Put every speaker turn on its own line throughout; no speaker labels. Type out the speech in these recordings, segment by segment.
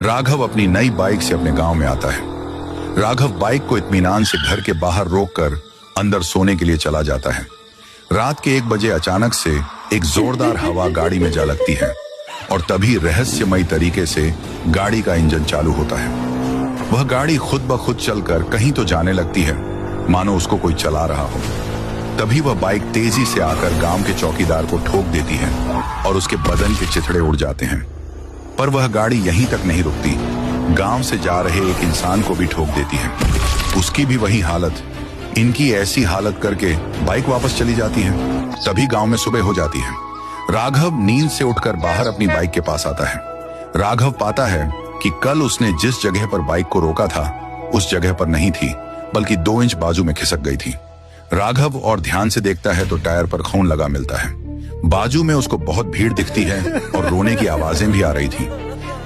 राघव अपनी नई बाइक से अपने गांव में आता है। राघव बाइक को इत्मीनान से घर के बाहर रोककर अंदर सोने के लिए चला जाता है। रात के 1 बजे अचानक से एक जोरदार हवा गाड़ी में जा लगती है और तभी रहस्यमयी तरीके से गाड़ी का इंजन चालू होता है। वह गाड़ी खुद ब खुद चलकर कहीं तो जाने लगती है, मानो उसको कोई चला रहा हो। तभी वह बाइक तेजी से आकर गांव के चौकीदार को ठोक देती है और उसके बदन के चिथड़े उड़ जाते हैं। पर वह गाड़ी यहीं तक नहीं रुकती, गांव से जा रहे एक इंसान को भी ठोक देती है। उसकी भी वही हालत। इनकी ऐसी हालत करके बाइक वापस चली जाती है। तभी गांव में सुबह हो जाती है। राघव नींद से उठकर बाहर अपनी बाइक के पास आता है। राघव पाता है कि कल उसने जिस जगह पर बाइक को रोका था उस जगह पर नहीं थी, बल्कि 2 इंच बाजू में खिसक गई थी। राघव और ध्यान से देखता है तो टायर पर खून लगा मिलता है। बाजू में उसको बहुत भीड़ दिखती है और रोने की आवाजें भी आ रही थी।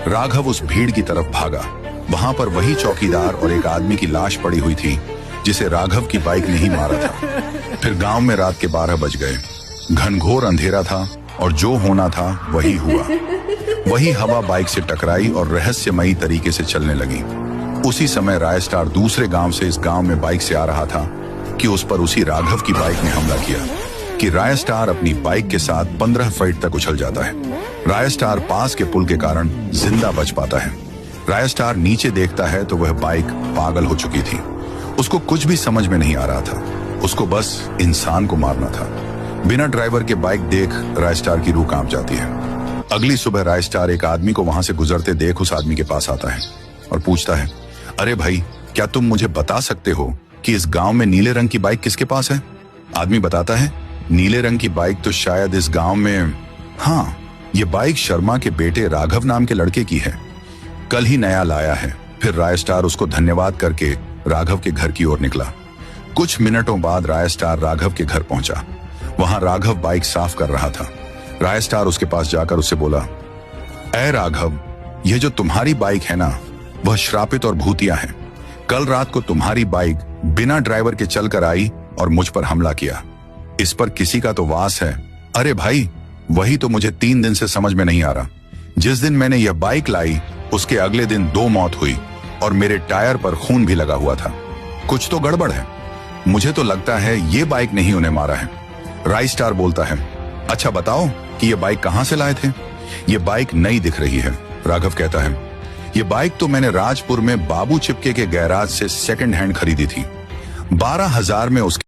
राघव उस भीड़ की तरफ भागा। वहां पर वही चौकीदार और एक आदमी की लाश पड़ी हुई थी जिसे राघव की बाइक ने ही मारा था। फिर गांव में रात के 12 बज गए। घनघोर अंधेरा था और जो होना था वही हुआ। वही हवा बाइक से टकराई और रहस्यमयी तरीके से चलने लगी। उसी समय रायस्टार दूसरे गांव से इस गांव में बाइक से आ रहा था कि उस पर उसी राघव की बाइक ने हमला किया कि रायस्टार अपनी बाइक के साथ 15 फीट तक उछल जाता है। रायस्टार पास के पुल के कारण जिंदा बच पाता है। रायस्टार नीचे देखता है तो वह बाइक पागल हो चुकी थी। उसको कुछ भी समझ में नहीं आ रहा था। उसको बस इंसान को मारना था। बिना ड्राइवर के बाइक देख रायस्टार की रूह कांप जाती है। अगली सुबह रायस्टार एक आदमी को वहां से गुजरते देख उस आदमी के पास आता है और पूछता है, अरे भाई, क्या तुम मुझे बता सकते हो कि इस गांव में नीले रंग की बाइक किसके पास है? आदमी बताता है, नीले रंग की बाइक तो शायद इस गांव में, हाँ, ये बाइक शर्मा के बेटे राघव नाम के लड़के की है। कल ही नया लाया है। फिर रायस्टार उसको धन्यवाद करके राघव के घर की ओर निकला। कुछ मिनटों बाद रायस्टार राघव के घर पहुंचा। वहां राघव बाइक साफ कर रहा था। रायस्टार उसके पास जाकर उससे बोला, ऐ राघव, यह जो तुम्हारी बाइक है ना, वह श्रापित और भूतिया है। कल रात को तुम्हारी बाइक बिना ड्राइवर के चलकर आई और मुझ पर हमला किया। इस पर किसी का तो वास है। अरे भाई, वही तो मुझे 3 दिन से समझ में नहीं आ रहा। जिस दिन मैंने यह बाइक लाई उसके अगले दिन 2 मौत हुई और मेरे टायर पर खून भी लगा हुआ था। कुछ तो गड़बड़ है। मुझे तो लगता है ये बाइक ने ही उन्हें मारा है। रायस्टार बोलता है, अच्छा बताओ कि ये बाइक कहां से लाए थे? ये बाइक नई दिख रही है। राघव कहता है, ये बाइक तो मैंने राजपुर में बाबू चिपके के गैराज से सेकंड हैंड खरीदी थी। 12,000 में उसके